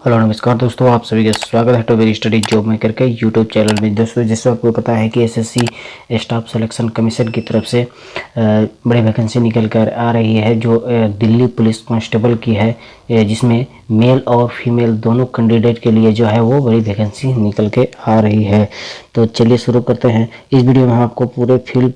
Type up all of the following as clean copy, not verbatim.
Hello नमस्कार दोस्तों, आप सभी का स्वागत है टॉप स्टडी जॉब मेकर के यूट्यूब चैनल में। दोस्तों जैसे आपको पता है कि एसएससी स्टाफ सिलेक्शन कमीशन की तरफ से बड़ी वैकेंसी निकल कर आ रही है जो दिल्ली पुलिस कांस्टेबल की है, जिसमें मेल और फीमेल दोनों कैंडिडेट के लिए जो है वो बड़ी वैकेंसी निकल के आ रही है। तो चलिए शुरू करते हैं। इस वीडियो में हम आपको पूरे फिल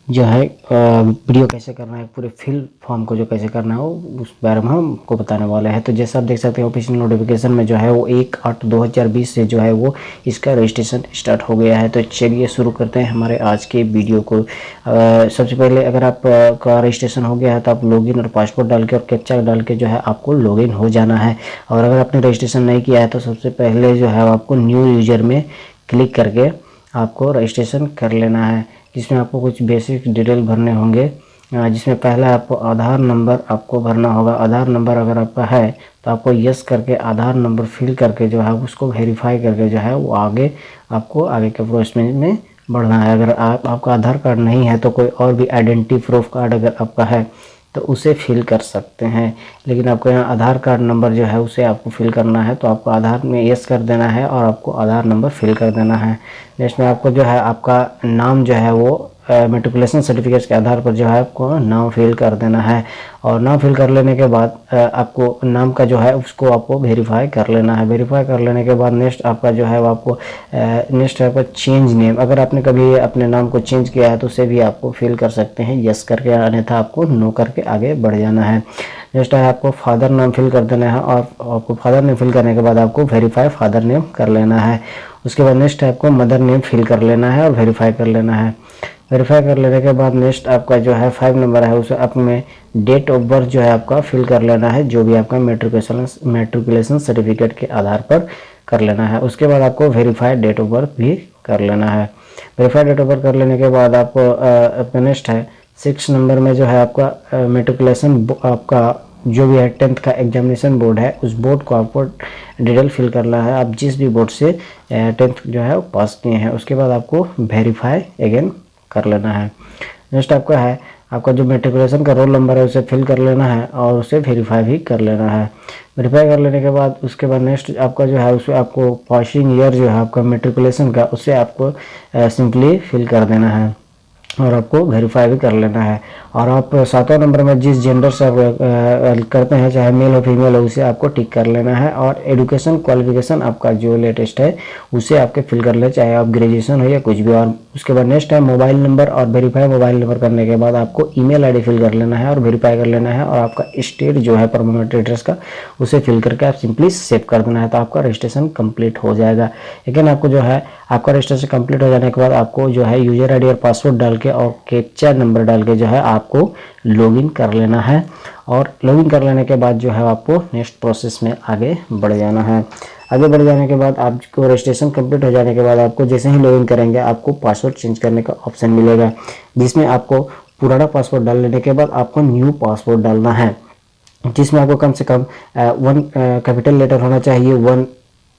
जो है वीडियो कैसे करना है, पूरे फिल फॉर्म को जो कैसे करना है उस बारे में हमको बताने वाले हैं। तो जैसा आप देख सकते हैं ऑफिशियल नोटिफिकेशन में जो है वो 1/8/2020 से जो है वो इसका रजिस्ट्रेशन स्टार्ट हो गया है। तो चलिए शुरू करते हैं हमारे आज के वीडियो को। सबसे पहले अगर आप का रजिस्ट्रेशन हो गया है तो आप लॉगिन और पासवर्ड डाल के और कैप्चा डाल के जो है आपको लॉगिन हो जाना है। और अगर आपने रजिस्ट्रेशन नहीं किया है तो सबसे पहले जो है आपको न्यू यूजर में क्लिक करके आपको रजिस्ट्रेशन कर लेना है, जिसमें आपको कुछ बेसिक डिटेल भरने होंगे। जिसमें पहला आपको आधार नंबर आपको भरना होगा। आधार नंबर अगर आपका है तो आपको यस करके आधार नंबर फिल करके जो है उसको वेरीफाई करके जो है वो आपको आगे के प्रोसेस में बढ़ना है। अगर आपका आधार कार्ड नहीं है तो कोई और भी आइडेंटिटी प्रूफ कार्ड अगर आपका है तो उसे फिल कर सकते हैं। लेकिन आपको यहाँ आधार कार्ड नंबर जो है उसे आपको फिल करना है, तो आपको आधार में यस कर देना है और आपको आधार नंबर फिल कर देना है। नेक्स्ट में आपको जो है आपका नाम जो है वो मेट्रिकुलेशन सर्टिफिकेट के आधार पर जो है आपको नाम फिल कर देना है। और नाम फिल कर लेने के बाद आपको नाम का जो है उसको आपको वेरीफाई कर लेना है। वेरीफाई कर लेने के बाद नेक्स्ट आपका जो है वो आपको नेक्स्ट है आपका चेंज नेम। अगर आपने कभी अपने नाम को चेंज किया है तो उसे भी आपको फिल कर सकते हैं यस करके, अन्यथा आपको नो करके आगे बढ़ जाना है। नेक्स्ट है आपको फादर नाम फिल कर देना है और आपको फादर नेम फिल करने के बाद आपको वेरीफाई फादर नेम कर लेना है। उसके बाद नेक्स्ट आपको मदर नेम फिल कर लेना है और वेरीफाई कर लेना है। वेरीफाई कर लेने के बाद नेक्स्ट आपका जो है 5 नंबर है उसे अपने डेट ऑफ बर्थ जो है आपका फिल कर लेना है, जो भी आपका मेट्रिकुलेशन सर्टिफिकेट के आधार पर कर लेना है। उसके बाद आपको वेरीफाइड डेट ऑफ बर्थ भी कर लेना है। वेरीफाइड डेट ऑफ बर्थ कर लेने के बाद आपको आपका नेक्स्ट है 6 नंबर में जो है आपका मेट्रिकुलेशन आपका जो भी है 10th का एग्जामिनेशन बोर्ड है उस बोर्ड को आपको डिटेल फिल करना है। आप जिस भी बोर्ड से 10th जो है पास किए हैं, उसके बाद आपको वेरीफाई अगेन कर लेना है। नेक्स्ट आपका है आपका जो मेट्रिकुलेशन का रोल नंबर है उसे फिल कर लेना है और उसे वेरीफाई भी कर लेना है। वेरीफाई कर लेने के बाद उसके बाद नेक्स्ट आपका जो है उसे आपको पासिंग ईयर जो है आपका मेट्रिकुलेशन का उसे आपको सिंपली फिल कर देना है और आपको वेरीफाई भी कर लेना है। और आप 7वां नंबर में जिस जेंडर से आप करते हैं, चाहे मेल हो फीमेल हो, उसे आपको टिक कर लेना है। और एजुकेशन क्वालिफिकेशन आपका जो लेटेस्ट है उसे आपके फिल कर ले, चाहे आप ग्रेजुएशन हो या कुछ भी। और उसके बाद नेक्स्ट है मोबाइल नंबर, और वेरीफाई मोबाइल नंबर करने के बाद आपको ईमेल आईडी फिल कर लेना है और वेरीफाई कर लेना है। और आपका स्टेट जो है परमानेंट एड्रेस का उसे फिल करके आप सिंपली सेव कर देना है, तो आपका रजिस्ट्रेशन कंप्लीट हो जाएगा। लेकिन आपको जो है आपका रजिस्ट्रेशन कंप्लीट हो जाने के बाद आपको जो है यूजर आईडी और पासवर्ड डाल के और कैप्चा नंबर डाल के जो है आपको लॉगिन कर लेना है। और लॉगिन कर लेने के बाद जो है आपको नेक्स्ट प्रोसेस में आगे बढ़ जाना है। आगे बढ़ जाने के बाद आपको रजिस्ट्रेशन कंप्लीट हो जाने के बाद आपको जैसे ही लॉगिन करेंगे आपको पासवर्ड चेंज करने का ऑप्शन मिलेगा, जिसमें आपको पुराना पासवर्ड डाल लेने के बाद आपको न्यू पासवर्ड डालना है, जिसमें आपको कम से कम 1 कैपिटल लेटर होना चाहिए, 1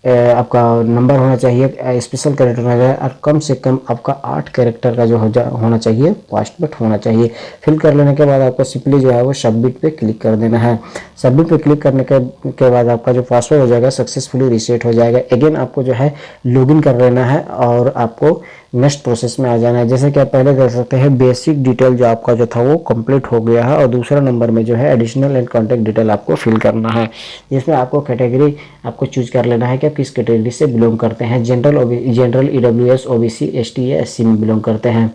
आपका नंबर होना चाहिए, स्पेशल कैरेक्टर होना चाहिए, और कम से कम आपका 8 कैरेक्टर का जो होना चाहिए पासवर्ड होना चाहिए। फिल कर लेने के बाद आपको सिंपली जो है वो सबमिट पे क्लिक कर देना है। सबमिट पे क्लिक करने के बाद आपका जो पासवर्ड हो जाएगा सक्सेसफुली रीसेट हो जाएगा। अगेन आपको जो है लॉगिन कर लेना है और आपको नेक्स्ट प्रोसेस में आ जाना है। जैसे कि आप पहले देख सकते हैं बेसिक डिटेल जो आपका जो था वो कंप्लीट हो गया है। और दूसरा नंबर में जो है एडिशनल एंड कॉन्टैक्ट डिटेल आपको फिल करना है, जिसमें आपको कैटेगरी आपको चूज कर लेना है कि आप किस कैटेगरी से बिलोंग करते हैं। जनरल ईडब्ल्यूएस ओबीसी एसटी या एससी में बिलोंग करते हैं।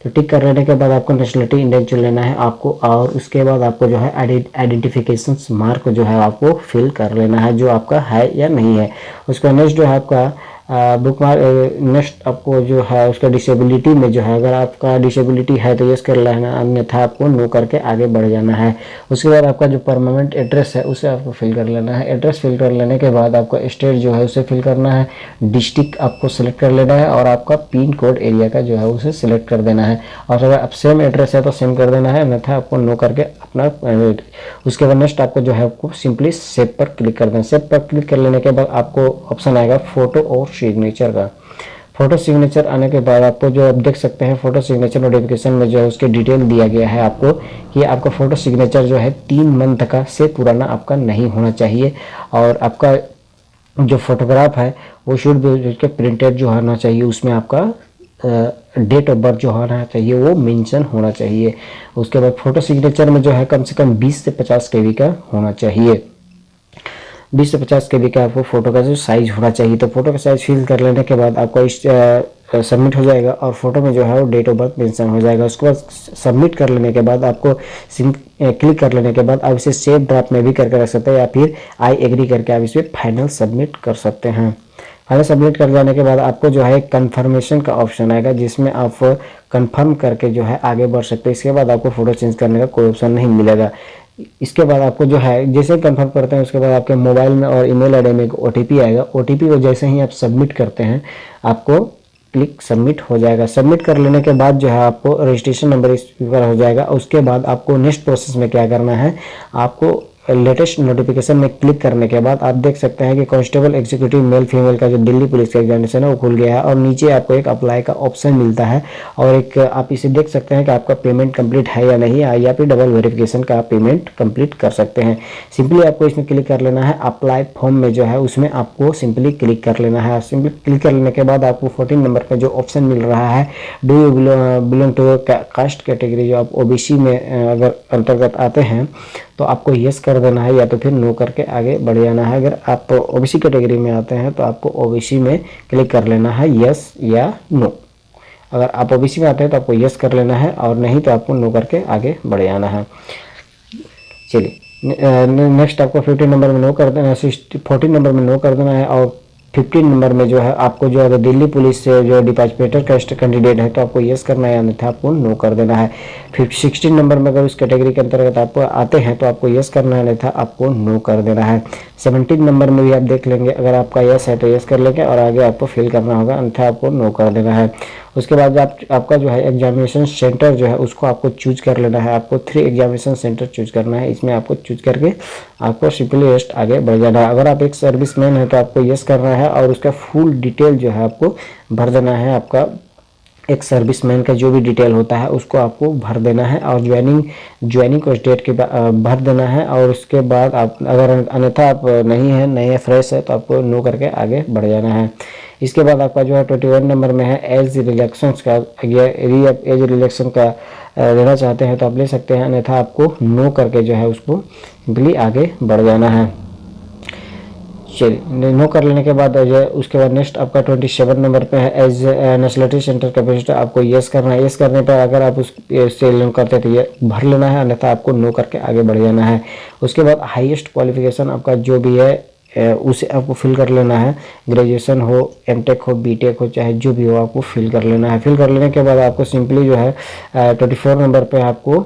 तो टिक कर लेने के बाद आपको नेशनलिटी इंडियन चुन लेना है आपको। और उसके बाद आपको जो है आइडेंटिफिकेशन मार्क जो है आपको फिल कर लेना है, जो आपका है या नहीं है। उसका नेक्स्ट जो है आपका बुक मार्क नेक्स्ट आपको जो है उसका डिसेबिलिटी में जो है अगर आपका डिसेबिलिटी है तो यस कर लेना, अन्यथा आपको नो करके आगे बढ़ जाना है। उसके बाद आपका जो परमानेंट एड्रेस है उसे आपको फिल कर लेना है। एड्रेस फिल कर लेने के बाद आपका स्टेट जो है उसे फिल करना है, डिस्ट्रिक्ट आपको सिलेक्ट कर लेना है और आपका पिन कोड एरिया का जो है उसे सिलेक्ट कर देना है। और अगर आप सेम एड्रेस है तो सेम कर देना है, अन्यथा आपको नो करके अपना उसके बाद नेक्स्ट आपको जो है आपको सिंपली सेव पर क्लिक कर देना। सेव पर क्लिक कर लेने के बाद आपको ऑप्शन आएगा फोटो और सिग्नेचर का। फोटो सिग्नेचर आने के बाद आपको जो आप देख सकते हैं फोटो सिग्नेचर नोटिफिकेशन में जो है उसके डिटेल दिया गया है आपको कि आपका फोटो सिग्नेचर जो है 3 मंथ का से पुराना आपका नहीं होना चाहिए। और आपका जो फोटोग्राफ है वो शुड बी उसके प्रिंटेड जो होना चाहिए, उसमें आपका डेट ऑफ बर्थ जो होना चाहिए वो मेंशन होना चाहिए। उसके बाद फोटो सिग्नेचर में जो है कम से कम 20 से 50 केबी का होना चाहिए। 20 से 50 केबी का आपको फोटो का जो साइज होना चाहिए। तो फोटो का साइज फिल कर लेने के बाद आपको इस सबमिट हो जाएगा और फोटो में जो है वो डेट ऑफ बर्थ मेंशन हो जाएगा। उसके बाद सबमिट कर लेने के बाद आपको क्लिक कर लेने के बाद आप इसे सेव ड्राफ्ट में भी करके रख सकते हैं या फिर आई एग्री करके आप इसे फाइनल सबमिट कर सकते हैं। फाइनल सबमिट कर जाने के बाद आपको जो है कंफर्मेशन का ऑप्शन आएगा, जिसमें आप कंफर्म करके जो है आगे बढ़ सकते हैं। इसके बाद आपको फोटो चेंज करने का कोई ऑप्शन नहीं मिलेगा। इसके बाद आपको जो है जैसे ही कंफर्म करते हैं उसके बाद आपके मोबाइल में और ईमेल आईडी में एक ओटीपी आएगा। ओटीपी को जैसे ही आप सबमिट करते हैं आपको क्लिक सबमिट हो जाएगा। सबमिट कर लेने के बाद जो है आपको रजिस्ट्रेशन नंबर इस पर हो जाएगा। उसके बाद आपको नेक्स्ट प्रोसेस में क्या करना है, आपको लेटेस्ट नोटिफिकेशन में क्लिक करने के बाद आप देख सकते हैं कि कांस्टेबल एग्जीक्यूटिव मेल फीमेल का जो दिल्ली पुलिस का एग्जामिनेशन है वो खुल गया है और नीचे आपको एक अप्लाई का ऑप्शन मिलता है और एक आप इसे देख सकते हैं कि आपका पेमेंट कंप्लीट है या नहीं है, या फिर डबल वेरिफिकेशन का आप पेमेंट कंप्लीट कर सकते हैं। सिंपली आपको इसमें क्लिक कर लेना है। अप्लाई फॉर्म में जो है उसमें आपको सिंपली क्लिक कर लेना है। सिंपली क्लिक कर लेने के बाद आपको 14 नंबर पर जो ऑप्शन मिल रहा है, do you belong to caste category, जो आप ओबीसी में अगर अंतर्गत आते हैं तो आपको यस कर देना है या तो फिर नो करके आगे बढ़ जाना है। अगर आप ओबीसी कैटेगरी में आते हैं तो आपको ओबीसी में क्लिक कर लेना है, यस या नो। अगर आप ओबीसी में आते हैं तो आपको यस कर लेना है और नहीं तो आपको नो करके आगे बढ़ जाना है। चलिए नेक्स्ट आपको 15 नंबर में नो कर देना है, 14 नंबर में नो कर देना है और 15 नंबर में जो है आपको जो है दिल्ली पुलिस से जो डिपार्चमेंटल कास्ट कैंडिडेट है तो आपको यस करना है, अन्यथा आपको नो कर देना है। 16 नंबर में अगर उस कैटेगरी के अंतर्गत आप आते हैं तो आपको यस करना है, अन्यथा आपको नो कर देना है। 17 नंबर में भी आप देख लेंगे, अगर आपका यस है तो यस कर लेंगे और आगे आपको फिल करना होगा, अन्यथा आपको नो कर देना है। उसके बाद आपका जो है एग्जामिनेशन सेंटर जो है उसको आपको चूज कर लेना है। आपको 3 एग्जामिनेशन सेंटर चूज करना है, इसमें आपको चूज करके आपको सिंपली जस्ट आगे बढ़ जाना है। अगर आप एक सर्विसमैन है तो आपको यस करना है और उसका फुल डिटेल जो है आपको भर देना है। आपका एक सर्विसमैन का जो भी डिटेल होता है उसको आपको भर देना है और ज्वाइनिंग को डेट के भर देना है। और उसके बाद आप अगर अन्यथा आप नहीं है, नए फ्रेश है तो आपको नो करके आगे बढ़ जाना है। इसके बाद आपका जो है 21 नंबर में है एज रिलैक्सेशन का, यदि आप एज रिलैक्सेशन का लेना चाहते हैं तो आप ले सकते हैं, अन्यथा आपको नो करके जो है उसको सिंपली आगे बढ़ जाना है। चलिए नो कर लेने के बाद जो है उसके बाद नेक्स्ट आपका 27 नंबर पे है एज नेशनलिटी सेंटर कैपेसिटी, आपको यस करना है। यस करने पर अगर आप उससे लिंक करते हैं तो ये भर लेना है, अन्यथा आपको नो करके आगे बढ़ जाना है। उसके बाद हाईएस्ट क्वालिफिकेशन आपका जो भी है उसे आपको फिल कर लेना है। ग्रेजुएशन हो, एमटेक हो, बीटेक हो, चाहे जो भी हो आपको फिल कर लेना है। फिल कर लेने के बाद आपको सिंपली जो है 24 नंबर पे आपको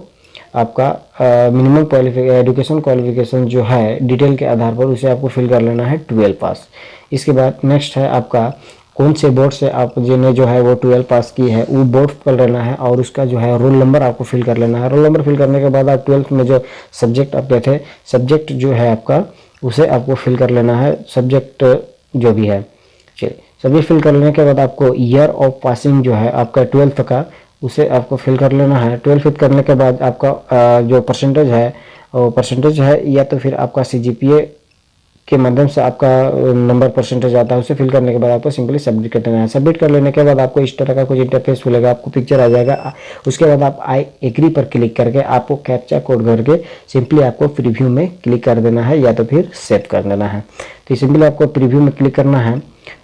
आपका मिनिमम एजुकेशन क्वालिफिकेशन जो है डिटेल के आधार पर उसे आपको फिल कर लेना है 12 पास। इसके बाद नेक्स्ट है आपका कौन से बोर्ड से आप जिन्हें जो है वो 12 पास की है वो बोर्ड कर लेना है और उसका जो है रोल नंबर आपको फिल कर लेना है। रोल नंबर फिल करने के बाद आप 12th में जो सब्जेक्ट आपके थे, सब्जेक्ट जो है आपका उसे आपको फिल कर लेना है, सब्जेक्ट जो भी है। चलिए सब्जेक्ट फिल कर लेने के बाद आपको ईयर ऑफ पासिंग जो है आपका 12th का उसे आपको फिल कर लेना है। 12 फिल करने के बाद आपका जो परसेंटेज है वो परसेंटेज है या तो फिर आपका सीजीपीए के माध्यम से आपका नंबर परसेंटेज आता है, उसे फिल करने के बाद आपको सिंपली सबमिट कर देना है। सबमिट कर लेने के बाद आपको इस तरह का कुछ इंटरफेस खुलेगा, आपको पिक्चर आ जाएगा। उसके बाद आप आई एग्री पर क्लिक करके आपको कैप्चा कोड करके सिंपली आपको प्रीव्यू में क्लिक कर देना है या तो फिर सेव कर देना है। तो सिंपली आपको प्रीव्यू में क्लिक करना है।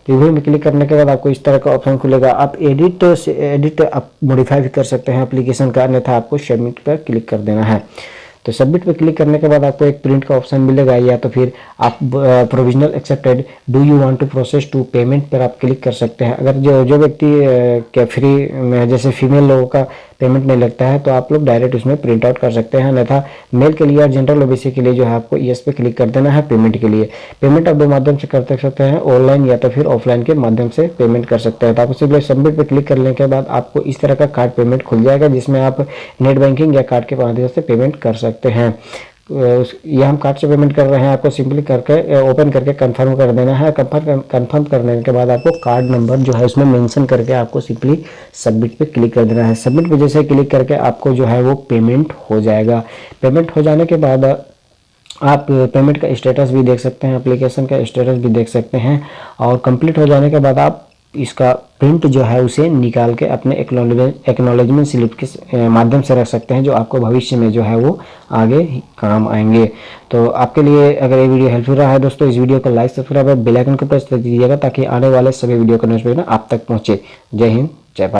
प्रीव्यू में क्लिक करने के बाद आपको इस तरह का ऑप्शन खुलेगा। आप एडिट आप मॉडिफाई भी कर सकते हैं एप्लीकेशन का, अन्यथा आपको सबमिट पर क्लिक कर देना है। तो सबमिट पे क्लिक करने के बाद आपको एक प्रिंट का ऑप्शन मिलेगा या तो फिर आप provisional accepted do you want to process to payment पर आप क्लिक कर सकते हैं। अगर जो व्यक्ति क्या फ्री में जैसे फीमेल लोगों का पेमेंट नहीं लगता है तो आप लोग डायरेक्ट उसमें प्रिंट आउट कर सकते हैं, अन्यथा मेल के लिए और जनरल ओबीसी के लिए जो है आपको यस पे क्लिक कर देना है पेमेंट के लिए। पेमेंट आप दो माध्यम से कर सकते हैं, ऑनलाइन या तो फिर ऑफलाइन के माध्यम से पेमेंट कर सकते हैं। तो आपको सिर्फ सबमिट पे क्लिक करने के बाद आपको इस तरह का कार्ड पेमेंट खुल जाएगा जिसमें आप नेट बैंकिंग या कार्ड के माध्यम से पेमेंट कर सकते हैं। ये हम कार्ड से पेमेंट कर रहे हैं, आपको सिंपली करके ओपन करके कंफर्म कर देना है। कंफर्म करने के बाद आपको कार्ड नंबर जो है उसमें मेंशन करके आपको सिंपली सबमिट पे क्लिक कर देना है। सबमिट पे जैसे क्लिक करके आपको जो है वो पेमेंट हो जाएगा। पेमेंट हो जाने के बाद आप पेमेंट का स्टेटस भी देख सकते हैं, एप्लीकेशन का स्टेटस भी देख सकते हैं। और कंप्लीट हो जाने के बाद आप इसका प्रिंट जो है उसे निकाल के अपने एक्नॉलेजमेंट स्लिप के माध्यम से रख सकते हैं, जो आपको भविष्य में जो है वो आगे काम आएंगे। तो आपके लिए अगर ये वीडियो हेल्पफुल रहा है दोस्तों, इस वीडियो को लाइक सब्सक्राइब और बेल आइकन को प्रेस कर दीजिएगा ताकि आने वाले सभी वीडियो का नोटिफिकेशन आप तक पहुंचे। जय हिंद, जय भारत।